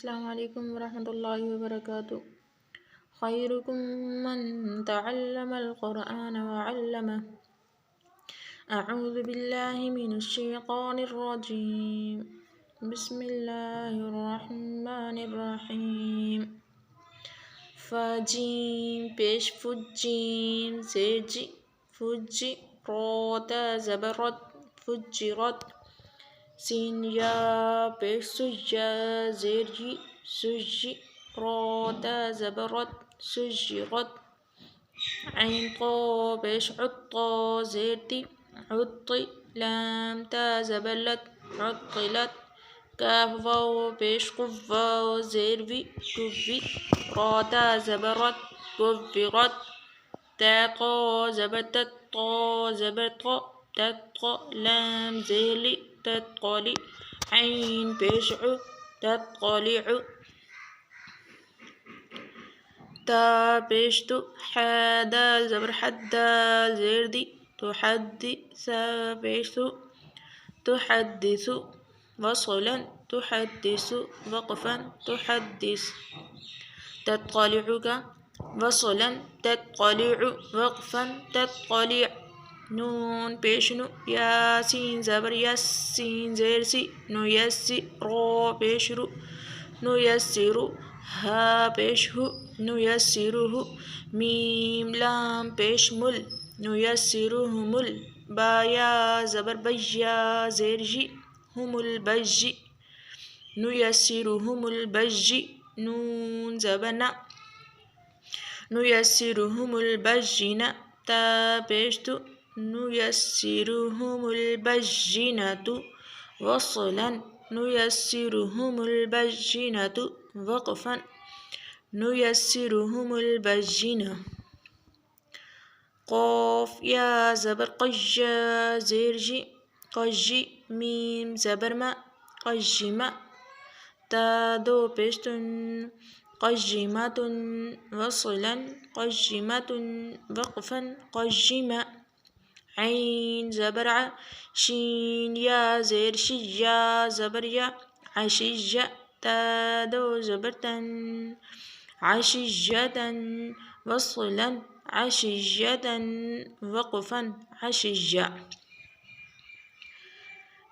السلام علیکم ورحمۃ اللہ وبرکاتہ۔ خیرکم من تعلم القرآن وعلمہ۔ اعوذ باللہ من الشیطان الرجیم، بسم اللہ الرحمن الرحیم۔ فجیم پیش فجیم زیر جی فجی روتا زبرت فجرت۔ سین یا پیش سجا زیر جی سجی روتا زبرت سجرت۔ عین قو پیش عطا زیر تی عطی لام تا زبرلت عطلت۔ کاف واو پیش قوا زیر وی کوی روتا زبرت کوورت۔ تا قا زبرتت طا زبرت تطغى لام زیر لی تطغلی۔ عین پیش عو تطلع۔ تا پیش تو حا دال زبر حد دال زیر دی تحدی۔ سا پیش تو تحدث وصلا تحدث وقفا تحدث۔ تطلع کا وصلا تطلع وقفا تطلع۔ نون پیش نو یا سین زبر یس سین زیر سی نو یسی رو پیش رو نو یسر۔ ہا پیش ہو نو یسرہ۔ میم لام پیش مل نو یسرہم ال۔ با یا زبر بیا زیر جی ہم البجی نو یسرہم البجی۔ نون زبر نا نو یسرہم البجین۔ تا پیش تو نو یسرہم البجینۃ وصلا نو یسرہم البجینۃ وقفا نو یسرہم البجینہ۔ قاف یا زبر قجا زیر جی قجی میم زبر ما قجمہ۔ تا دو پیش تن قجمۃ وصلا قجمۃ وقفا قجمہ۔ عین زبر ع شین یا زیر شیا زبر یا عشیہ۔ تا دو زبر تن عشیۃ وصلا عشیۃ وقفا عشیہ۔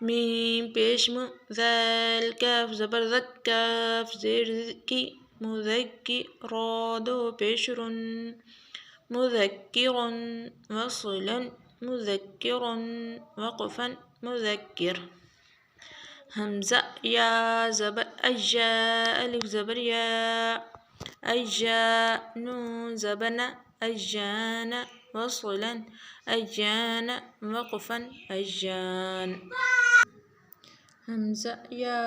میم پیش مو ذال کاف زبر ذک کاف زیر کی مذکی۔ را دو پیش رن مذکر وصلا مذکر وقفا مذکر۔ حمزہ یا زبر اجا الف زبر یا اجا نون زبر نا اجان وصلا اجان وقفا اجان۔ حمزہ یا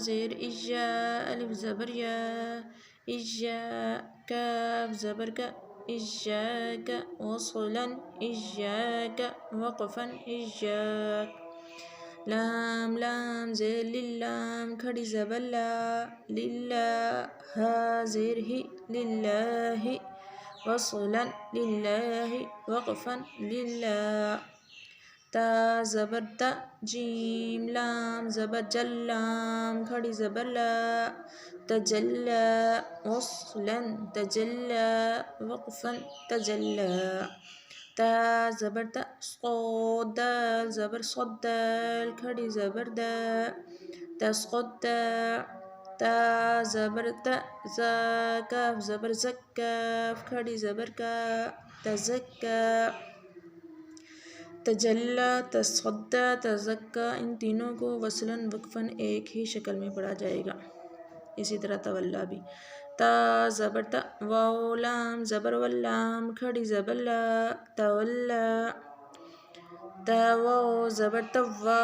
زیر اجا الف زبر یا اجا کاف زبر کا اجاک وصلا اجاک وقفا اجاک۔ لام لام زیر للام کھڑی زبر لا للہ۔ ہا زیر ہی للہ وصلا للہ وقفا للہ۔ تا زبر تا جیم لام زبر جل لام کھڑی زبر لا تجلی وصلا تجلی وقفا تجلی۔ تا زبر تا صاد دال زبر صد دال کھڑی زبر دا تسقط۔ تا زبر تا زا کاف زبر زک کاف کھڑی زبر کا تزکا۔ تجلی تصدی تزکا۔ ان تینوں کو وصلاً وقفاً ایک ہی شکل میں پڑھا جائے گا۔ اسی طرح تولا بھی۔ تا زبر تا واو لام زبر واللام کھڑی زبر لا تولا۔ تا واو زبر توا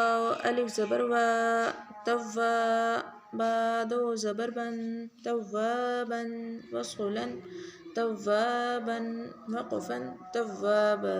الف زبر وا توا۔ با دو زبر بن توابا وصلا توابا وقفا توابا۔